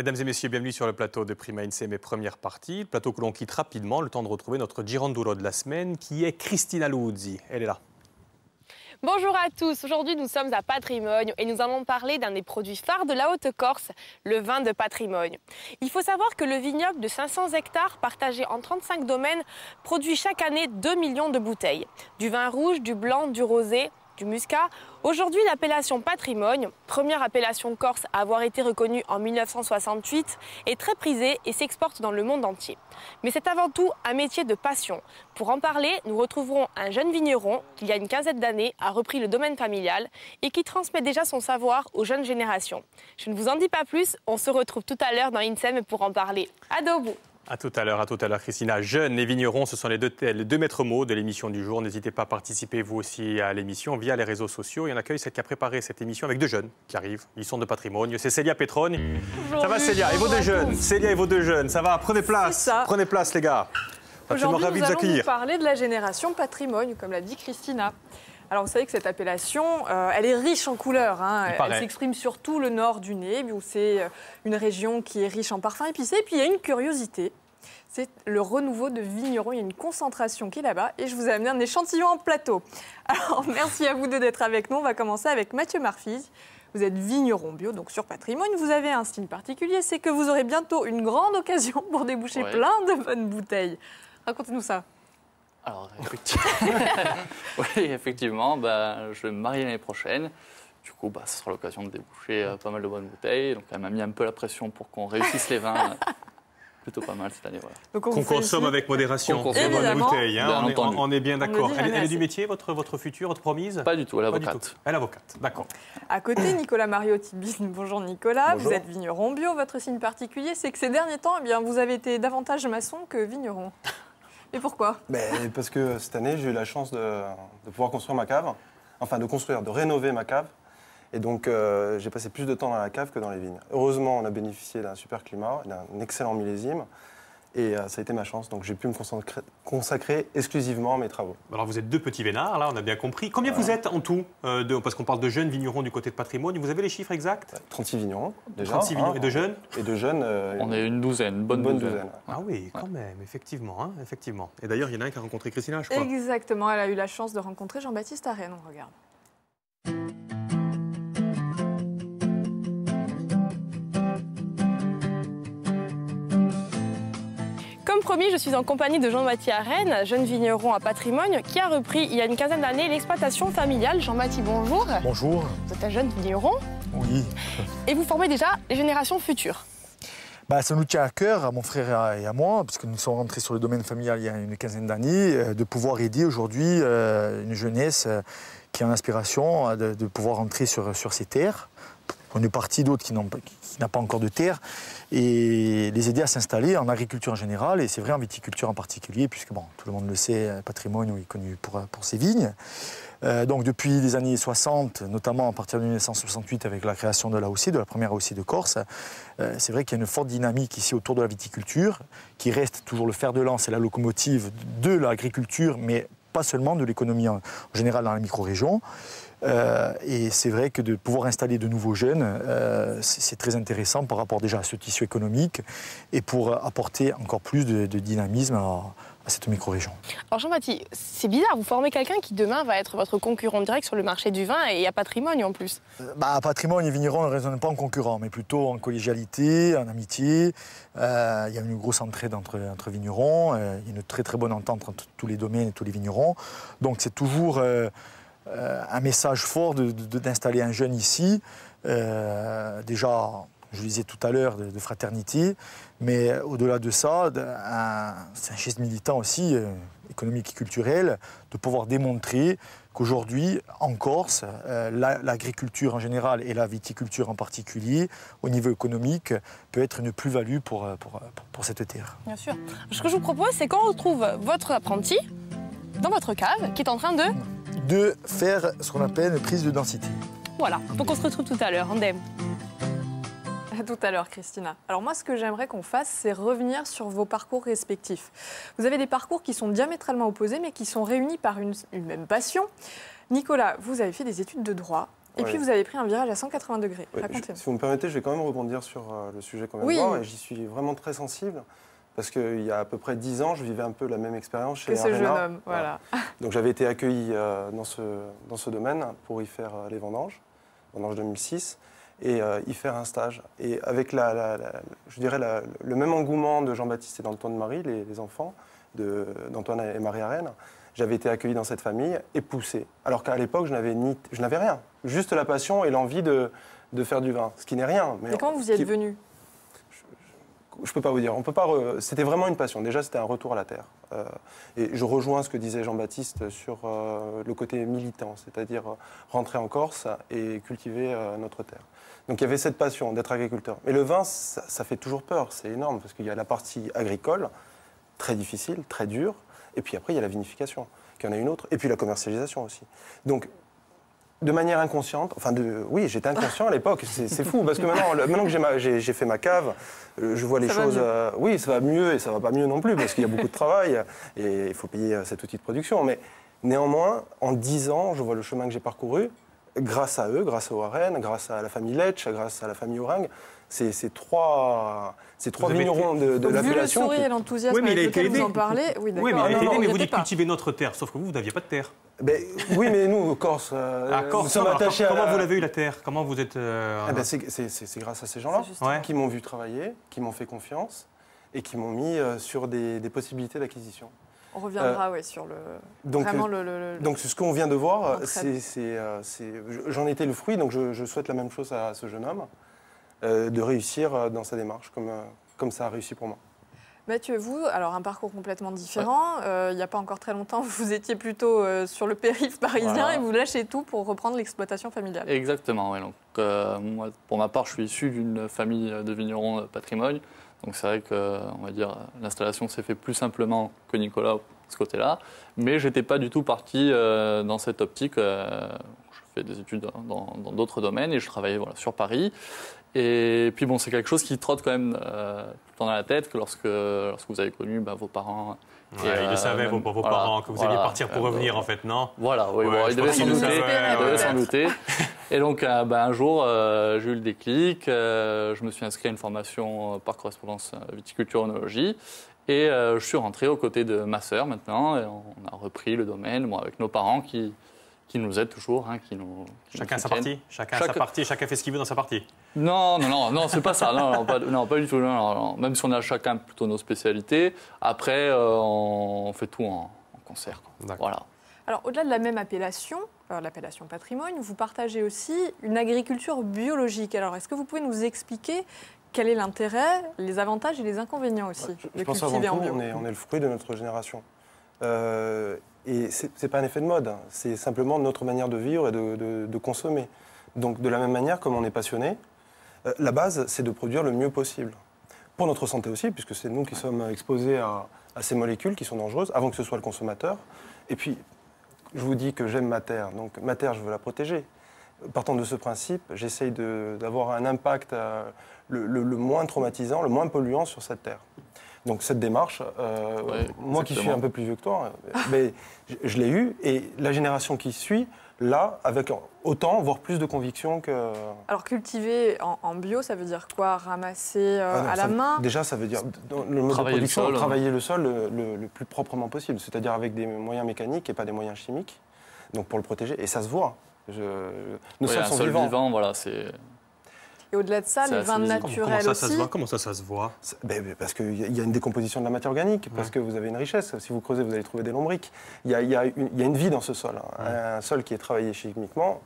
Mesdames et messieurs, bienvenue sur le plateau de Prima Inseme, première partie. Le plateau que l'on quitte rapidement, le temps de retrouver notre Girondolo de la semaine, qui est Cristina Luzzi. Elle est là. Bonjour à tous, aujourd'hui nous sommes à Patrimonio et nous allons parler d'un des produits phares de la Haute-Corse, le vin de Patrimonio. Il faut savoir que le vignoble de 500 hectares partagé en 35 domaines produit chaque année 2 millions de bouteilles. Du vin rouge, du blanc, du rosé, du muscat. Aujourd'hui, l'appellation Patrimonio, première appellation corse à avoir été reconnue en 1968, est très prisée et s'exporte dans le monde entier. Mais c'est avant tout un métier de passion. Pour en parler, nous retrouverons un jeune vigneron qui, il y a une quinzaine d'années, a repris le domaine familial et qui transmet déjà son savoir aux jeunes générations. Je ne vous en dis pas plus, on se retrouve tout à l'heure dans Insem pour en parler. Adobo! À tout à l'heure, Christina. Jeunes et vignerons, ce sont les deux maîtres mots de l'émission du jour. N'hésitez pas à participer, vous aussi, à l'émission via les réseaux sociaux. Et on accueille celle qui a préparé cette émission avec deux jeunes qui arrivent. Ils sont de Patrimonio. C'est Célia Petrone. Bonjour, ça va, Célia? Et vos deux jeunes? Célia et vos deux jeunes, ça va? Prenez place. Prenez place, les gars. Aujourd'hui, nous allons vous parler de la génération Patrimonio, comme l'a dit Christina. Alors, vous savez que cette appellation, elle est riche en couleurs. Elle s'exprime sur tout le nord du Nez, où c'est une région qui est riche en parfums épicés. Et puis, il y a une curiosité. C'est le renouveau de vignerons. Il y a une concentration qui est là-bas. Et je vous ai amené un échantillon en plateau. Alors, merci à vous deux d'être avec nous. On va commencer avec Mathieu Marfise. Vous êtes vigneron bio, donc sur Patrimonio. Vous avez un style particulier, c'est que vous aurez bientôt une grande occasion pour déboucher plein de bonnes bouteilles. Racontez-nous ça. Alors, effectivement, je vais me marier l'année prochaine. Du coup, ce sera l'occasion de déboucher pas mal de bonnes bouteilles. Donc, elle m'a mis un peu la pression pour qu'on réussisse les vins. Plutôt pas mal cette année, voilà. Qu'on consomme avec modération. On consomme bonne bouteille, hein, on est bien d'accord. Elle est du métier, votre future, votre promise? Pas du tout, elle est avocate. Elle est avocate, d'accord. À côté, Nicolas Mariotti-Bine. Bonjour Nicolas, bonjour. Vous êtes vigneron bio. Votre signe particulier, c'est que ces derniers temps, vous avez été davantage maçon que vigneron. Et pourquoi? Parce que cette année, j'ai eu la chance de pouvoir construire ma cave. Enfin, de rénover ma cave. Et donc, j'ai passé plus de temps dans la cave que dans les vignes. Heureusement, on a bénéficié d'un super climat, d'un excellent millésime. Et ça a été ma chance. Donc, j'ai pu me consacrer exclusivement à mes travaux. Alors, vous êtes deux petits vénards, là, on a bien compris. Combien vous êtes en tout parce qu'on parle de jeunes vignerons du côté de Patrimonio. Vous avez les chiffres exacts? 36 vignerons, déjà. 36 vignerons. Et de jeunes? Et de jeunes... on est une douzaine, une bonne douzaine. Ah oui, quand même, effectivement, effectivement. Et d'ailleurs, il y en a un qui a rencontré Christina, je crois. Exactement, elle a eu la chance de rencontrer Jean-Baptiste Arène. On regarde. Comme promis, je suis en compagnie de Jean-Baptiste Arène, jeune vigneron à Patrimonio, qui a repris il y a une quinzaine d'années l'exploitation familiale. Jean-Baptiste, bonjour. Bonjour. Vous êtes un jeune vigneron. Oui. Et vous formez déjà les générations futures. Ça nous tient à cœur, à mon frère et à moi, puisque nous sommes rentrés sur le domaine familial il y a une quinzaine d'années, de pouvoir aider aujourd'hui une jeunesse qui a l'aspiration de pouvoir rentrer sur ces terres. On est parti d'autres qui n'ont pas encore de terre et les aider à s'installer en agriculture en général et c'est vrai en viticulture en particulier puisque tout le monde le sait, Patrimonio est connu pour ses vignes. Donc depuis les années 60, notamment à partir de 1968 avec la création de l'AOC, de la première AOC de Corse, c'est vrai qu'il y a une forte dynamique ici autour de la viticulture qui reste toujours le fer de lance et la locomotive de l'agriculture mais pas seulement de l'économie en général dans la micro-région. Et c'est vrai que de pouvoir installer de nouveaux jeunes, c'est très intéressant par rapport déjà à ce tissu économique et pour apporter encore plus de dynamisme à cette micro-région. Alors Jean-Baptiste, c'est bizarre, vous formez quelqu'un qui demain va être votre concurrent direct sur le marché du vin et à Patrimonio en plus. À Patrimonio, les vignerons ne raisonnent pas en concurrent, mais plutôt en collégialité, en amitié. Il y a une grosse entraide entre vignerons, il y a une très très bonne entente entre tous les domaines et tous les vignerons. Donc c'est toujours un message fort d'installer un jeune ici. Déjà, je le disais tout à l'heure, de fraternité, mais au-delà de ça, c'est un geste militant aussi, économique et culturel, de pouvoir démontrer qu'aujourd'hui, en Corse, l'agriculture en général et la viticulture en particulier, au niveau économique, peut être une plus-value pour cette terre. Bien sûr. Ce que je vous propose, c'est qu'on retrouve votre apprenti dans votre cave, qui est en train de faire ce qu'on appelle une prise de densité. Voilà, donc on se retrouve tout à l'heure, Andem. À tout à l'heure, Christina. Alors moi, ce que j'aimerais qu'on fasse, c'est revenir sur vos parcours respectifs. Vous avez des parcours qui sont diamétralement opposés, mais qui sont réunis par une même passion. Nicolas, vous avez fait des études de droit. Et puis vous avez pris un virage à 180 degrés. Oui, si vous me permettez, je vais quand même rebondir sur le sujet qu'on vient de voir. Et j'y suis vraiment très sensible. Parce qu'il y a à peu près 10 ans, je vivais un peu la même expérience chez Arena. Que ce jeune homme, voilà. Donc j'avais été accueilli dans ce domaine pour y faire les vendanges 2006, et y faire un stage. Et avec je dirais le même engouement de Jean-Baptiste et d'Antoine-Marie, les enfants d'Antoine et Marie Arène, j'avais été accueilli dans cette famille et poussé. Alors qu'à l'époque, je n'avais rien. Juste la passion et l'envie de faire du vin, ce qui n'est rien. Mais comment vous y êtes venu ? Je ne peux pas vous dire. C'était vraiment une passion. Déjà, c'était un retour à la terre. Et je rejoins ce que disait Jean-Baptiste sur le côté militant, c'est-à-dire rentrer en Corse et cultiver notre terre. Donc il y avait cette passion d'être agriculteur. Mais le vin, ça fait toujours peur. C'est énorme parce qu'il y a la partie agricole, très difficile, très dure. Et puis après, il y a la vinification, qui en a une autre. Et puis la commercialisation aussi. Donc, de manière inconsciente, oui, j'étais inconscient à l'époque, c'est fou, parce que maintenant que j'ai fait ma cave, je vois les choses... oui, ça va mieux et ça va pas mieux non plus, parce qu'il y a beaucoup de travail et il faut payer cet outil de production. Mais néanmoins, en 10 ans, je vois le chemin que j'ai parcouru, grâce à eux, grâce aux Arènes, grâce à la famille Letch, grâce à la famille Orang. Ces trois vignerons de l'appellation. Vu le sourire et l'enthousiasme avec lequel vous en parlez, oui, oui, mais il a été aidé, mais vous dites cultiver notre terre, sauf que vous n'aviez pas de terre. Oui, mais nous, Corse, nous sommes attachés comment vous l'avez eu la terre? Comment vous êtes... C'est grâce à ces gens-là qui m'ont vu travailler, qui m'ont fait confiance et qui m'ont mis sur des possibilités d'acquisition. On reviendra sur le... Donc, ce qu'on vient de voir, j'en étais le fruit, donc je souhaite la même chose à ce jeune homme, de réussir dans sa démarche, comme ça a réussi pour moi. Mathieu, vous, alors un parcours complètement différent. Il n'y a pas encore très longtemps, vous étiez plutôt sur le périph' parisien et vous lâchez tout pour reprendre l'exploitation familiale. Exactement, oui. Donc, moi, pour ma part, je suis issu d'une famille de vignerons patrimoine. Donc c'est vrai que, on va dire, l'installation s'est faite plus simplement que Nicolas de ce côté-là. Mais je n'étais pas du tout parti dans cette optique. Je fais des études dans d'autres domaines et je travaillais sur Paris. Et puis bon, c'est quelque chose qui trotte quand même tout le temps dans la tête que lorsque vous avez connu vos parents. Ils le savaient, vos parents, que vous alliez partir pour revenir, en fait, non? Voilà, oui, ils devaient s'en douter. Et donc, un jour, j'ai eu le déclic. Je me suis inscrit à une formation par correspondance viticulture-œnologie. Et je suis rentré aux côtés de ma sœur maintenant. Et on a repris le domaine avec nos parents qui nous aident toujours. Chacun sa partie? Chacun fait ce qu'il veut dans sa partie? Non, c'est pas ça. Non, pas du tout. Non. Même si on a chacun plutôt nos spécialités, après, on fait tout en concert. Voilà. Alors, au-delà de la même appellation, l'appellation patrimoine, vous partagez aussi une agriculture biologique. Alors, est-ce que vous pouvez nous expliquer quel est l'intérêt, les avantages et les inconvénients aussi de cultiver en bio? On est le fruit de notre génération. Et ce n'est pas un effet de mode, c'est simplement notre manière de vivre et de consommer. Donc de la même manière, comme on est passionné, la base, c'est de produire le mieux possible. Pour notre santé aussi, puisque c'est nous qui sommes exposés à ces molécules qui sont dangereuses, avant que ce soit le consommateur. Et puis, je vous dis que j'aime ma terre, donc ma terre, je veux la protéger. Partant de ce principe, j'essaye d'avoir un impact le moins traumatisant, le moins polluant sur cette terre. Donc cette démarche, moi qui suis un peu plus vieux que toi, mais je l'ai eue, et la génération qui suit, là, avec autant, voire plus de conviction que... Alors cultiver en bio, ça veut dire quoi? Ramasser à la main? Déjà, ça veut dire, dans le mode de production, travailler le sol le plus proprement possible, c'est-à-dire avec des moyens mécaniques et pas des moyens chimiques, donc pour le protéger, et ça se voit. Nos sols sont vivants. Voilà, c'est... Et au-delà de ça, les vins naturels aussi... Comment ça se voit? Parce qu'il y a une décomposition de la matière organique, parce que vous avez une richesse. Si vous creusez, vous allez trouver des lombriques. Il y a une vie dans ce sol. Un sol qui est travaillé chimiquement,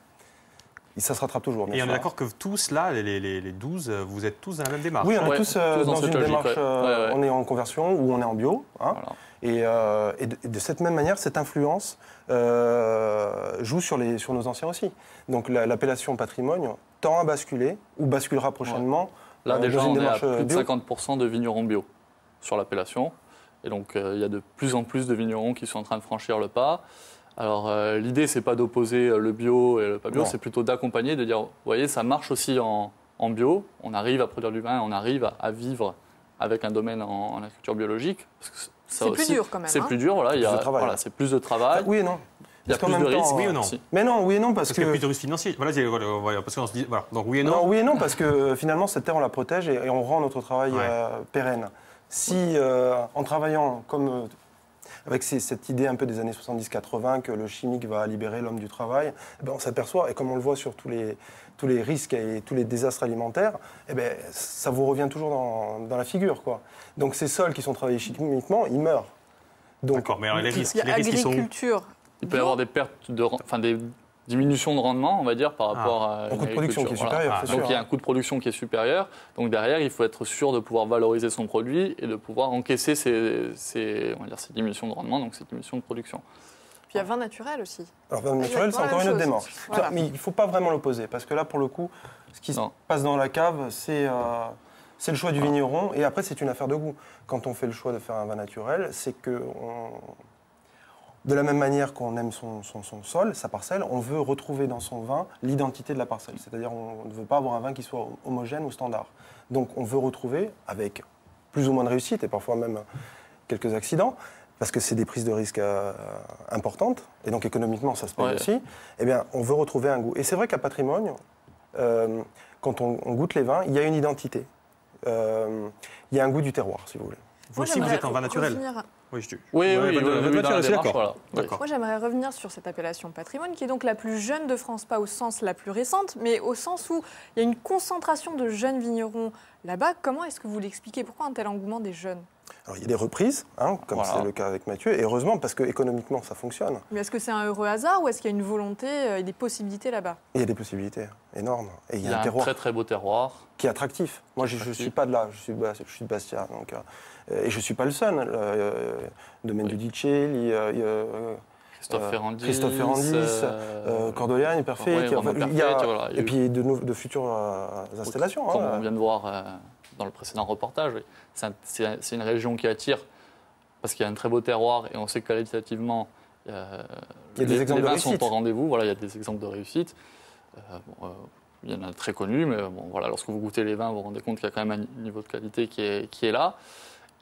ça se rattrape toujours. Et on est d'accord que tous, là, les 12, vous êtes tous dans la même démarche? Oui, on est tous dans une démarche. On est en conversion ou on est en bio. Voilà. Et de cette même manière, cette influence joue sur nos anciens aussi. Donc l'appellation patrimoine tend à basculer, ou basculera prochainement. Là, déjà, on est à plus de 50% de vignerons bio sur l'appellation. Et donc, il y a de plus en plus de vignerons qui sont en train de franchir le pas. Alors, l'idée, c'est pas d'opposer le bio et le pas bio, c'est plutôt d'accompagner, de dire, vous voyez, ça marche aussi en bio. On arrive à produire du vin, on arrive à vivre avec un domaine en agriculture biologique. C'est plus dur quand même. C'est plus dur, voilà, c'est plus de travail. Oui et non. Il y a plus de risques, oui ou non? Mais non, oui et non, parce que... qu'il y a plus de risques financiers. Voilà, parce qu'on se dit... Voilà. Donc oui et non. Non, oui et non, parce que finalement, cette terre, on la protège et on rend notre travail pérenne. Si, en travaillant comme... avec cette idée un peu des années 70-80 que le chimique va libérer l'homme du travail, eh ben on s'aperçoit, et comme on le voit sur tous les risques et tous les désastres alimentaires, eh ben, ça vous revient toujours dans la figure, quoi. Donc ces sols qui sont travaillés chimiquement, ils meurent. D'accord, mais alors les risques ils sont où? Il peut y avoir des pertes des diminutions de rendement, on va dire, par rapport à un coût de production qui est supérieur. Donc il y a un coût de production qui est supérieur. Donc derrière, il faut être sûr de pouvoir valoriser son produit et de pouvoir encaisser ces diminutions de rendement, donc ces diminutions de production. Puis il y a vin naturel aussi. Alors vin naturel, c'est encore une autre démarche. Voilà. Mais il ne faut pas vraiment l'opposer, parce que là, pour le coup, ce qui se passe dans la cave, c'est le choix du vigneron, et après, c'est une affaire de goût. Quand on fait le choix de faire un vin naturel, c'est que... De la même manière qu'on aime son sol, sa parcelle, on veut retrouver dans son vin l'identité de la parcelle. C'est-à-dire on ne veut pas avoir un vin qui soit homogène ou standard. Donc on veut retrouver, avec plus ou moins de réussite et parfois même quelques accidents, parce que c'est des prises de risque importantes, et donc économiquement ça se paye aussi, eh bien on veut retrouver un goût. Et c'est vrai qu'à Patrimoine, quand on goûte les vins, il y a une identité. Il y a un goût du terroir, si vous voulez. Vous aussi, vous êtes en vin naturel. Oui, d'accord. Voilà. Moi, j'aimerais revenir sur cette appellation patrimoine, qui est donc la plus jeune de France, pas au sens la plus récente, mais au sens où il y a une concentration de jeunes vignerons là-bas. Comment est-ce que vous l'expliquez? Pourquoi un tel engouement des jeunes? Alors, il y a des reprises, comme c'est le cas avec Mathieu, et heureusement, parce qu'économiquement, ça fonctionne. Mais est-ce que c'est un heureux hasard ou est-ce qu'il y a une volonté et des possibilités là-bas? Il y a des possibilités énormes. Et il y a un terroir très très beau terroir. Qui est attractif. Moi, je ne suis pas de là, je suis de Bastia. Donc, et je ne suis pas le seul. Domaine du Dicel, Christophe Ferrandis, Cordeliane, Perfet. Et puis de futures installations. Comme on vient de voir dans le précédent reportage, c'est une région qui attire parce qu'il y a un très beau terroir et on sait que qualitativement, les vins sont au rendez-vous. Voilà, il y a des exemples de réussite. Il y en a très connus, mais lorsque vous goûtez les vins, vous vous rendez compte qu'il y a quand même un niveau de qualité qui est là.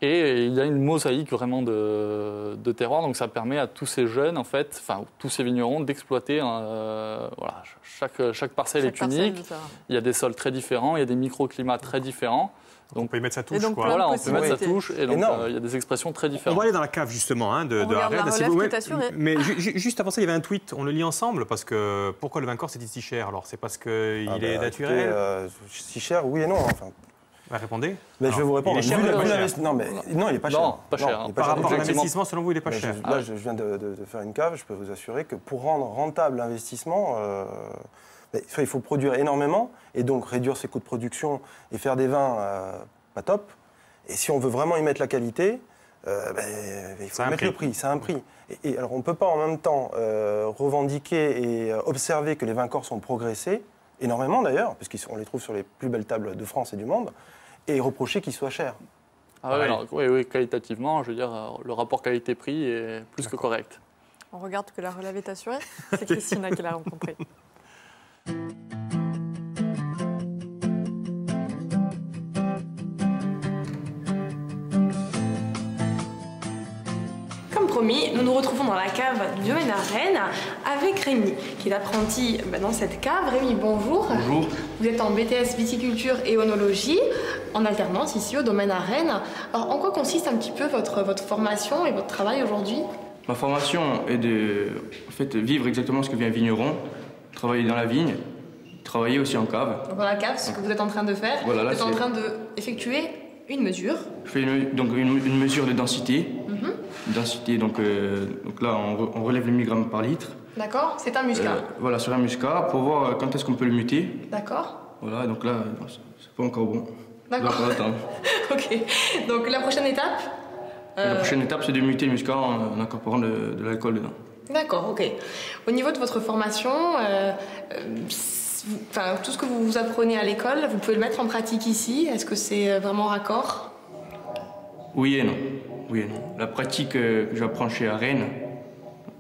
Et il y a une mosaïque vraiment de terroir, donc ça permet à tous ces jeunes, en fait, tous ces vignerons, d'exploiter. Chaque parcelle est unique. Il y a des sols très différents, il y a des microclimats très différents. Donc on peut y mettre sa touche. Donc, Voilà, on peut mettre sa touche, et donc il y a des expressions très différentes. On va aller dans la cave justement de Arène. Mais juste avant ça, il y avait un tweet, on le lit ensemble, parce que pourquoi le vin corse est si cher? Alors c'est parce qu'il est naturel? Si cher, oui et non. Enfin. Répondez. Mais je vais vous répondre. Il est cher, non, il n'est pas cher. Non, pas cher. Par rapport à l'investissement, selon vous, il n'est pas cher. Là, je viens de faire une cave, je peux vous assurer que pour rendre rentable l'investissement, il faut produire énormément et donc réduire ses coûts de production et faire des vins pas top. Et si on veut vraiment y mettre la qualité, il faut mettre le prix, c'est un prix. Et alors on ne peut pas en même temps revendiquer et observer que les vins corses ont progressé, énormément d'ailleurs, puisqu'on les trouve sur les plus belles tables de France et du monde, et reprocher qu'ils soient chers. Oui, qualitativement, je veux dire, le rapport qualité-prix est plus que correct. On regarde que la relève est assurée. C'est Christina qui l'a rencontrée. Comme promis, nous nous retrouvons dans la cave du domaine Arène avec Rémi, qui est apprenti dans cette cave. Rémi, bonjour. Bonjour. Vous êtes en BTS viticulture et œnologie, en alternance ici au domaine Arène. Alors, en quoi consiste un petit peu votre formation et votre travail aujourd'hui? Ma formation est de vivre exactement ce que vit un vigneron, travailler dans la vigne, travailler aussi en cave. Donc dans la cave, c'est ce que vous êtes en train de faire. Voilà, vous êtes en train d'effectuer une mesure. Je fais une mesure de densité. Densité, donc là, on relève le milligrammes par litre. D'accord, c'est un muscat. Voilà, sur un muscat, pour voir quand est-ce qu'on peut le muter. D'accord. Voilà, donc là, c'est pas encore bon. D'accord. Ok, donc la prochaine étape La prochaine étape, c'est de muter le muscat en incorporant de l'alcool dedans. D'accord, ok. Au niveau de votre formation, tout ce que vous apprenez à l'école, vous pouvez le mettre en pratique ici? Est-ce que c'est vraiment raccord? Oui et non. La pratique que j'apprends chez Arène,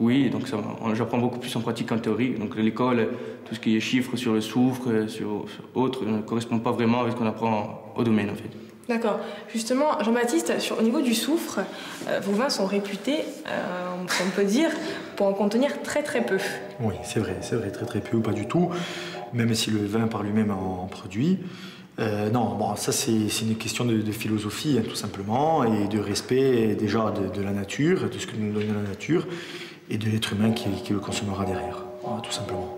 oui, donc j'apprends beaucoup plus en pratique qu'en théorie. Donc l'école, tout ce qui est chiffres sur le soufre, sur autres, ne correspond pas vraiment avec ce qu'on apprend au domaine en fait. D'accord. Justement, Jean-Baptiste, au niveau du soufre, vos vins sont réputés, on peut dire, pour en contenir très très peu. Oui, c'est vrai, très peu ou pas du tout, même si le vin par lui-même en produit. Non, bon, ça c'est une question de philosophie, hein, tout simplement, et de respect déjà de la nature, de ce que nous donne la nature, et de l'être humain qui le consommera derrière, voilà, tout simplement.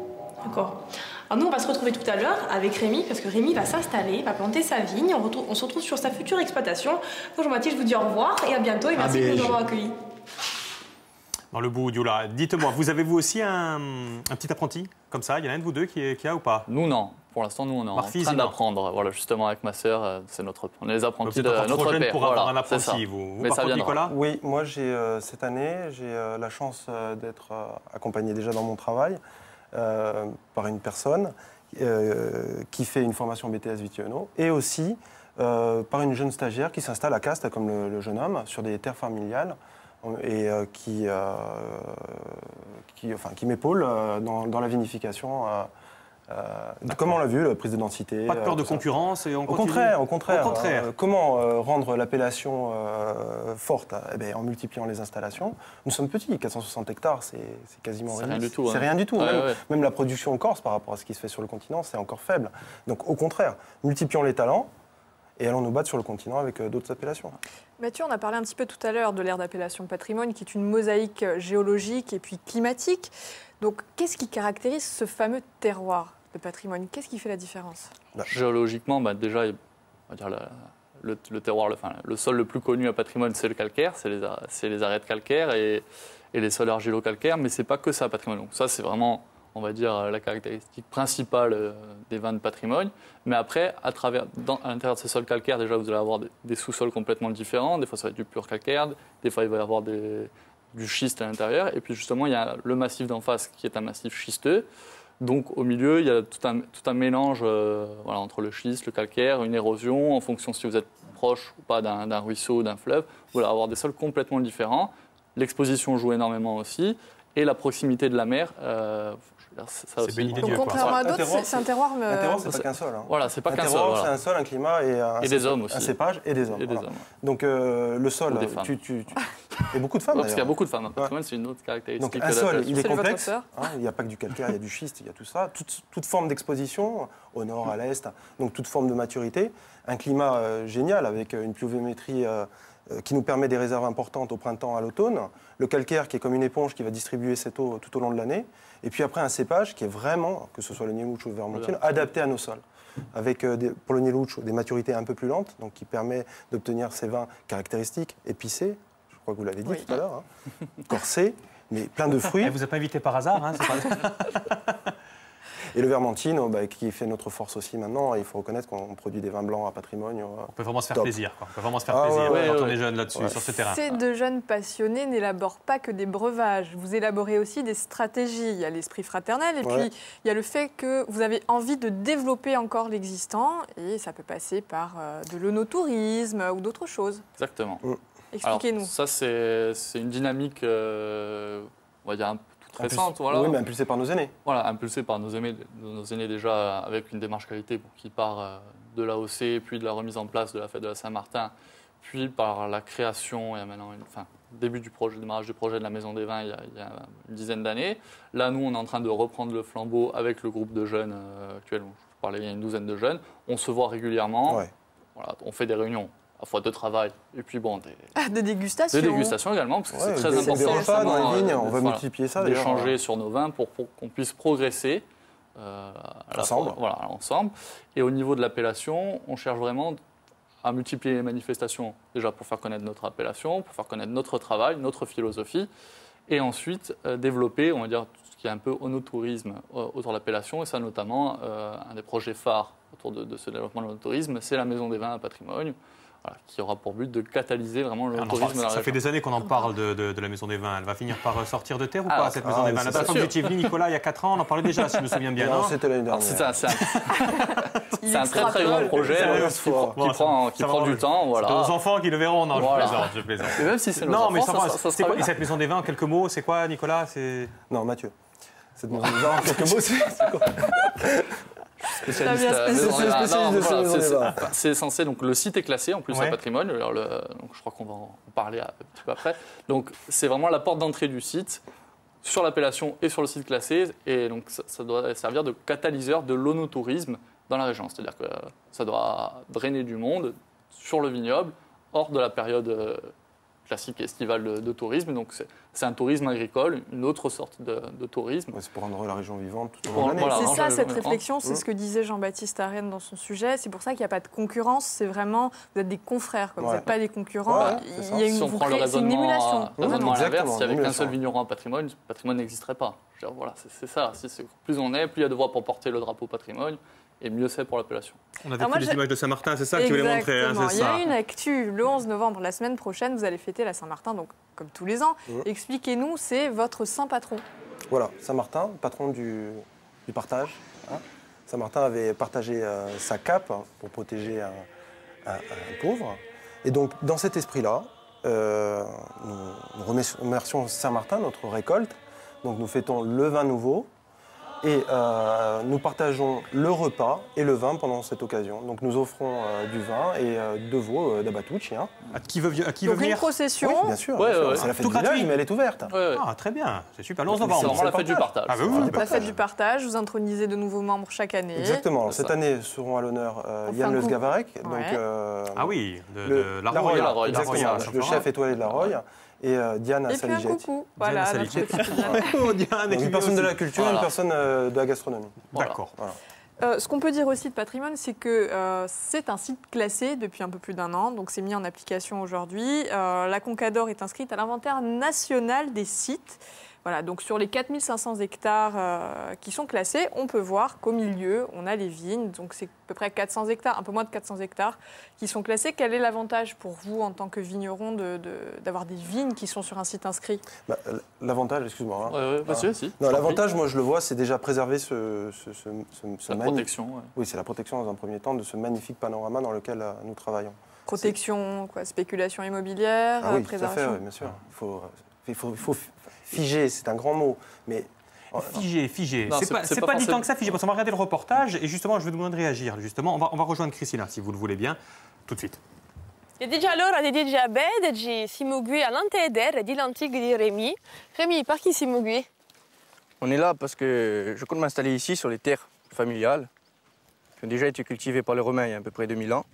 D'accord. Alors nous, on va se retrouver tout à l'heure avec Rémi, parce que Rémi va s'installer, va planter sa vigne. On se retrouve sur sa future exploitation. Donc Jean-Baptiste, je vous dis au revoir et à bientôt. Et merci de nous avoir accueillis. Dans le bout, Dioula. Dites-moi, vous avez vous aussi un petit apprenti comme ça? Il y en a un de vous deux qui a ou pas? Nous, non. Pour l'instant, nous, on est en train d'apprendre. Voilà, justement, avec ma sœur, on est les apprentis de notre trop jeune père. Pour avoir un apprenti, vous Mais par ça contre, viendra. Nicolas? Oui, moi, cette année, j'ai la chance d'être accompagné déjà dans mon travail par une personne qui fait une formation BTS Vitiono et aussi par une jeune stagiaire qui s'installe à Castres, comme le jeune homme, sur des terres familiales et qui m'épaule dans la vinification. Comme on l'a vu, la prise de densité. Pas de peur de concurrence et on continue. Au contraire. Comment rendre l'appellation forte? En multipliant les installations. Nous sommes petits, 460 hectares, c'est quasiment rien. Rien du tout. C'est rien du tout. Même la production en Corse, par rapport à ce qui se fait sur le continent, c'est encore faible. Donc au contraire, multiplions les talents et allons nous battre sur le continent avec d'autres appellations. Mathieu, on a parlé un petit peu tout à l'heure de l'aire d'appellation patrimoine, qui est une mosaïque géologique et puis climatique. Donc, qu'est-ce qui caractérise ce fameux terroir de patrimoine? Qu'est-ce qui fait la différence? Géologiquement, déjà, on va dire le terroir, le sol le plus connu à patrimoine, c'est le calcaire, c'est les arêtes calcaires et les sols argilo-calcaires, mais c'est pas que ça, patrimoine. Donc ça, c'est vraiment, on va dire, la caractéristique principale des vins de patrimoine. Mais après, à l'intérieur de ces sols calcaires, déjà, vous allez avoir des sous-sols complètement différents. Des fois, ça va être du pur calcaire, des fois, il va y avoir du schiste à l'intérieur. Et puis, justement, il y a le massif d'en face qui est un massif schisteux. Donc, au milieu, il y a tout un mélange entre le schiste, le calcaire, une érosion, en fonction si vous êtes proche ou pas d'un ruisseau, d'un fleuve. Vous allez avoir des sols complètement différents. L'exposition joue énormément aussi. Et la proximité de la mer, c'est béni des dieux. Contrairement à d'autres, c'est un terroir. Un terroir, c'est pas qu'un sol. Voilà, c'est pas qu'un sol. Terroir, c'est un sol, un climat et des hommes aussi. Un cépage et des hommes. Donc le sol, et beaucoup de femmes. Parce qu'il y a beaucoup de femmes. C'est une autre caractéristique. Donc un sol, il est complexe. Il n'y a pas que du calcaire, il y a du schiste, il y a tout ça. Toute forme d'exposition, au nord, à l'est, donc toute forme de maturité. Un climat génial avec une pluviométrie qui nous permet des réserves importantes au printemps, à l'automne. Le calcaire qui est comme une éponge qui va distribuer cette eau tout au long de l'année. Et puis après un cépage qui est vraiment, que ce soit le Nieluch ou le Vermentine, adapté à nos sols. Avec pour le Nieluch des maturités un peu plus lentes, donc qui permet d'obtenir ces vins caractéristiques, épicés, je crois que vous l'avez dit tout à l'heure, corsés, mais plein de fruits. Elle vous a pas invité par hasard, c'est pas... Et le Vermentine, qui fait notre force aussi maintenant, il faut reconnaître qu'on produit des vins blancs à patrimoine. On peut vraiment se faire plaisir. On peut vraiment se faire plaisir quand on est jeune là-dessus, sur ce terrain. Ces deux jeunes passionnés n'élaborent pas que des breuvages. Vous élaborez aussi des stratégies. Il y a l'esprit fraternel et puis il y a le fait que vous avez envie de développer encore l'existant. Et ça peut passer par de l'œnotourisme ou d'autres choses. Exactement. Expliquez-nous. Alors, ça, c'est une dynamique, on va dire, un peu récente, Oui, mais impulsée par nos aînés. Voilà, impulsée par nos aînés déjà avec une démarche qualité qui part de l'AOC, puis de la remise en place de la fête de la Saint-Martin, puis par la création, il y a maintenant début du démarrage du projet de la Maison des Vins il y a une dizaine d'années. Là, nous, on est en train de reprendre le flambeau avec le groupe de jeunes actuellement. Je parlais, il y a une douzaine de jeunes. On se voit régulièrement. Voilà, on fait des réunions. À la fois de travail et puis des dégustations. Des dégustations également, parce que c'est très important. Dans les vignes, on va multiplier ça. D'échanger sur nos vins pour qu'on puisse progresser ensemble. Et au niveau de l'appellation, on cherche vraiment à multiplier les manifestations, déjà pour faire connaître notre appellation, pour faire connaître notre travail, notre philosophie, et ensuite développer, on va dire, tout ce qui est un peu onotourisme autour de l'appellation, et ça notamment, un des projets phares autour de ce développement de l'onotourisme, c'est la Maison des Vins à Patrimoine. Voilà, qui aura pour but de catalyser vraiment le tourisme. Ça fait des années qu'on en parle de la Maison des Vins. Elle va finir par sortir de terre ou pas, cette Maison des Vins? La dernière fois que vous étiez venu, Nicolas, il y a 4 ans, on en parlait déjà, si je me souviens bien. Non, c'était l'année dernière. C'est un très très grand projet qui prend du temps. Voilà. C'est aux enfants qui le verront. Non, je plaisante. Et même si c'est nos enfants, ça sera bien. Et cette Maison des Vins, en quelques mots, c'est quoi, Nicolas? Non, Mathieu. Cette Maison des Vins, en quelques mots, c'est quoi? C'est censé, donc le site est classé en plus à patrimoine, donc je crois qu'on va en parler un petit peu après. Donc c'est vraiment la porte d'entrée du site, sur l'appellation et sur le site classé, et donc ça doit servir de catalyseur de l'onotourisme dans la région. C'est-à-dire que ça doit drainer du monde sur le vignoble, hors de la période classique estivale de tourisme. Donc c'est un tourisme agricole, une autre sorte de tourisme. Ouais, c'est pour rendre la région vivante tout au long de l'année. Voilà, c'est ça, cette réflexion, c'est ce que disait Jean-Baptiste Arène dans son sujet. C'est pour ça qu'il n'y a pas de concurrence, c'est vraiment, vous êtes des confrères, vous n'êtes pas des concurrents. Il y a une émulation. À l'inverse, s'il n'y avait qu'un seul vigneron à patrimoine, le patrimoine n'existerait pas. Voilà, c'est ça. Plus on est, plus il y a de voix pour porter le drapeau patrimoine. Et mieux c'est pour l'appellation. On a vu les images de Saint-Martin, c'est ça que tu voulais montrer. Il y a une actu, le 11 novembre, la semaine prochaine, vous allez fêter la Saint-Martin, donc comme tous les ans. Expliquez-nous, c'est votre saint patron. Voilà, Saint-Martin, patron du partage. Saint-Martin avait partagé sa cape pour protéger un pauvre. Et donc, dans cet esprit-là, nous remercions Saint-Martin, notre récolte. Donc, nous fêtons le vin nouveau. Et nous partageons le repas et le vin pendant cette occasion. Donc nous offrons du vin et 2 veaux d'Abatucci. À qui veut venir une procession. Oui, bien sûr. C'est la fête du village, mais elle est ouverte. Ah, très bien. C'est super. Le 11 novembre. C'est vraiment la fête du partage. La fête du partage, vous intronisez de nouveaux membres chaque année. Exactement. Alors, cette année seront à l'honneur Yann Le Sgavarek. Ah oui, de la Roya. Exactement, le chef étoilé de la Roya. Et Diane Saligeti. Et puis un coucou, voilà, Diane. Une personne de la culture, une personne de la gastronomie. D'accord. Ce qu'on peut dire aussi de patrimoine, c'est que c'est un site classé depuis un peu plus d'1 an, donc c'est mis en application aujourd'hui. La Conca d'Or est inscrite à l'inventaire national des sites. Voilà, donc sur les 4500 hectares qui sont classés, on peut voir qu'au milieu, on a les vignes. Donc c'est à peu près 400 hectares, un peu moins de 400 hectares qui sont classés. Quel est l'avantage pour vous, en tant que vigneron, d'avoir des vignes qui sont sur un site inscrit ? L'avantage, excuse-moi. Si. Non, l'avantage, moi je le vois, c'est déjà préserver la protection. Oui, c'est la protection dans un premier temps de ce magnifique panorama dans lequel nous travaillons. Protection, spéculation immobilière, préservation. Tout à fait, oui, bien sûr. Il faut figer, c'est un grand mot, mais... Figer. C'est pas dit tant que ça, figer, parce qu'on va regarder le reportage, et justement, je vais vous demander de réagir. Justement, on va rejoindre Christina, si vous le voulez bien, tout de suite. E déjà allora di déjà bene di siamo qui à l'intérieur di l'antique di Rémi. Rémi, par qui siamo qui? On est là parce que je compte m'installer ici sur les terres familiales qui ont déjà été cultivées par les Romains il y a à peu près 2000 ans,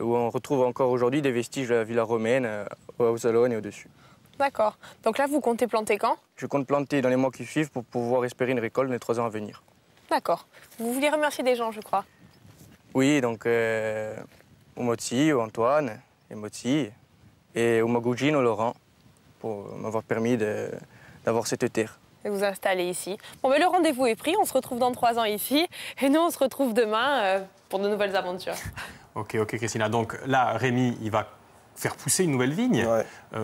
où on retrouve encore aujourd'hui des vestiges de la villa romaine au Salone et au-dessus. D'accord. Donc là, vous comptez planter quand? Je compte planter dans les mois qui suivent pour pouvoir espérer une récolte dans les 3 ans à venir. D'accord. Vous vouliez remercier des gens, je crois. Oui, donc au Mozzi, au Antoine, et Mozzi, et au Magougine, au Laurent, pour m'avoir permis d'avoir cette terre. Et vous installer ici. Bon, mais le rendez-vous est pris. On se retrouve dans 3 ans ici. Et nous, on se retrouve demain pour de nouvelles aventures. Ok, Christina. Donc là, Rémi, il va faire pousser une nouvelle vigne.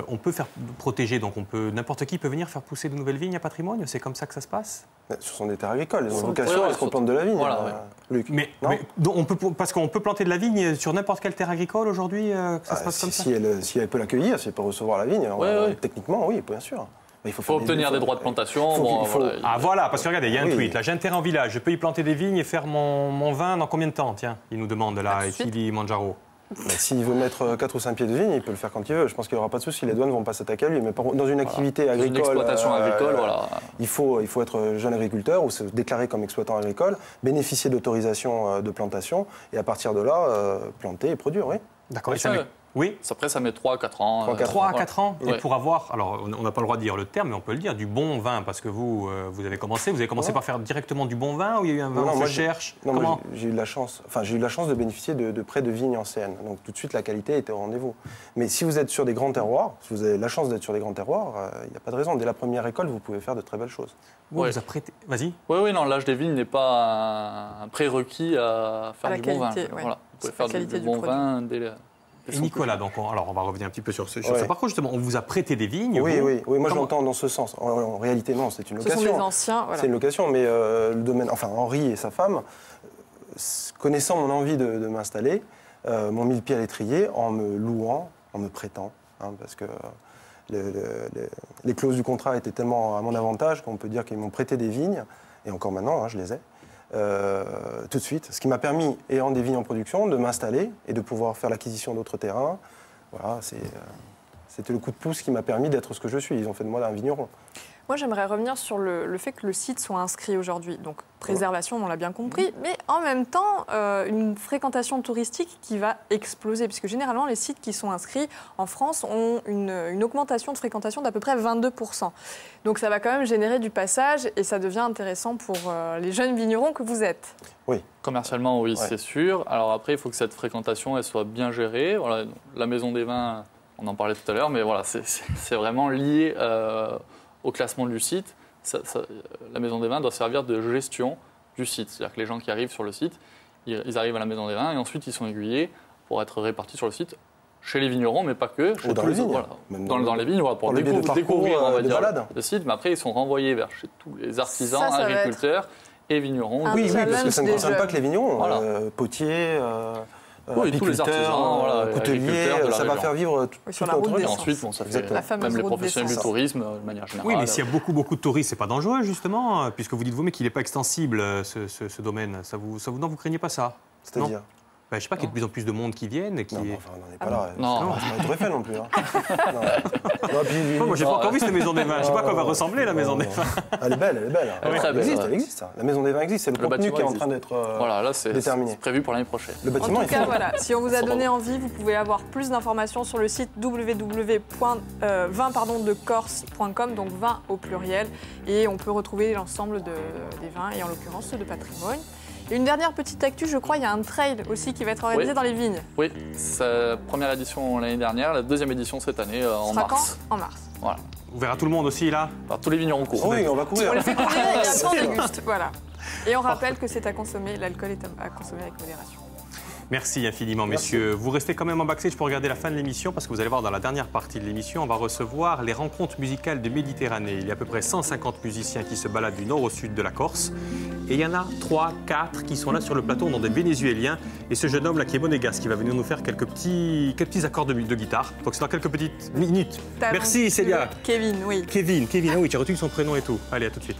On peut faire protéger, donc n'importe qui peut venir faire pousser de nouvelles vignes à patrimoine. C'est comme ça que ça se passe? Ce sont des terres agricoles. Ils ont vocation à ce qu'on plante de la vigne. Luc. Parce qu'on peut planter de la vigne sur n'importe quelle terre agricole aujourd'hui, ça se passe comme ça? Si elle peut l'accueillir, si elle peut recevoir la vigne, techniquement, oui, bien sûr. Il faut obtenir des droits de plantation. Voilà, parce que regardez, il y a un tweet. Là, j'ai un terrain en village, je peux y planter des vignes et faire mon vin dans combien de temps? Tiens, il nous demande là, Kili Manjaro. S'il veut mettre 4 ou 5 pieds de vigne, il peut le faire quand il veut. Je pense qu'il n'y aura pas de souci. Les douanes ne vont pas s'attaquer à lui. Mais dans une activité agricole, une exploitation agricole, il faut être jeune agriculteur ou se déclarer comme exploitant agricole, bénéficier d'autorisation de plantation et à partir de là, planter et produire. Oui. D'accord. Oui. Après, ça met 3 à 4 ans. 3 à 4 ans. Et pour avoir, alors on n'a pas le droit de dire le terme, mais on peut le dire, du bon vin, parce que vous avez commencé par faire directement du bon vin, ou il y a eu un vin en recherche? Non, j'ai eu la chance de bénéficier de près de vignes anciennes. Donc tout de suite, la qualité était au rendez-vous. Mais si vous êtes sur des grands terroirs, si vous avez la chance d'être sur des grands terroirs, il n'y a pas de raison. Dès la première récolte, vous pouvez faire de très belles choses. Vous apprêtez... Vas-y. Oui, non, l'âge des vignes n'est pas un prérequis à faire du bon vin. Voilà. Vous pouvez faire du bon vin dès Et Nicolas, donc on va revenir un petit peu sur ce parcours. Justement, on vous a prêté des vignes. Oui, moi je l'entends dans ce sens. En réalité, non, c'est une location. Ce sont des anciens. C'est une location, mais le domaine, Henri et sa femme, connaissant mon envie de m'installer, m'ont mis le pied à l'étrier en me louant, en me prêtant, parce que les clauses du contrat étaient tellement à mon avantage qu'on peut dire qu'ils m'ont prêté des vignes, et encore maintenant, je les ai. tout de suite. Ce qui m'a permis, ayant des vignes en production, de m'installer et de pouvoir faire l'acquisition d'autres terrains. Voilà, c'était le coup de pouce qui m'a permis d'être ce que je suis. Ils ont fait de moi un vigneron. Moi, j'aimerais revenir sur le fait que le site soit inscrit aujourd'hui. Donc, préservation, on l'a bien compris, mais en même temps, une fréquentation touristique qui va exploser, puisque généralement, les sites qui sont inscrits en France ont une augmentation de fréquentation d'à peu près 22%. Donc, ça va quand même générer du passage et ça devient intéressant pour les jeunes vignerons que vous êtes. Oui. Commercialement, oui, c'est sûr. Alors après, il faut que cette fréquentation elle soit bien gérée. Voilà, la Maison des Vins, on en parlait tout à l'heure, mais voilà, c'est vraiment lié au classement du site. La Maison des Vins doit servir de gestion du site. C'est-à-dire que les gens qui arrivent sur le site, ils arrivent à la Maison des Vins et ensuite ils sont aiguillés pour être répartis sur le site chez les vignerons, mais pas que. Ou dans les vignes. Voilà, dans les vignes, voilà, pour découvrir on va dire, le site. Mais après, ils sont renvoyés vers chez tous les artisans, agriculteurs et vignerons. Oui, parce que ça ne concerne pas que les vignerons. Voilà. Potiers... oui, tous les artisans, couteliers, ça va faire vivre tout notre Et ensuite, bon, ça fait même les professionnels du tourisme, de manière générale. Oui, mais s'il y a beaucoup de touristes, c'est pas dangereux, justement, puisque vous dites vous, mais qu'il n'est pas extensible, ce domaine. Non, vous craignez pas ça? C'est-à-dire? Je ne sais pas qu'il y a de plus en plus de monde qui viennent. Non, on n'en est pas là. Non, c'est pas une tour Eiffel non plus. Hein. Moi, j'ai pas encore vu cette Maison des Vins. Je ne sais pas à quoi va ressembler la Maison des Vins. Elle est belle. Elle existe. La Maison des Vins existe. C'est le contenu qui est en train d'être déterminé. C'est prévu pour l'année prochaine. Le bâtiment en tout cas, voilà. Si on vous a donné envie, vous pouvez avoir plus d'informations sur le site www.vin-de-corse.com, donc vin au pluriel. Et on peut retrouver l'ensemble des vins, et en l'occurrence ceux de patrimoine. Et une dernière petite actu, je crois, il y a un trail aussi qui va être organisé dans les vignes. Oui, c'est première édition l'année dernière, la deuxième édition cette année en mars. En mars. Voilà. On verra tout le monde aussi là. Alors, tous les vignerons courent. Oui, on va courir. On les fait courir et après on déguste. Voilà. Et on rappelle que c'est à consommer, l'alcool est à consommer avec modération. Merci infiniment, messieurs. Vous restez quand même en backstage pour regarder la fin de l'émission, parce que vous allez voir dans la dernière partie de l'émission, on va recevoir les rencontres musicales de Méditerranée. Il y a à peu près 150 musiciens qui se baladent du nord au sud de la Corse. Et il y en a 3, 4 qui sont là sur le plateau, dont des Vénézuéliens. Et ce jeune homme là qui est monégasque, qui va venir nous faire quelques petits accords de guitare. Donc c'est dans quelques petites minutes. Merci Célia. Kevin, oui. Kevin, ah oui, tu as retenu son prénom et tout. Allez, à tout de suite.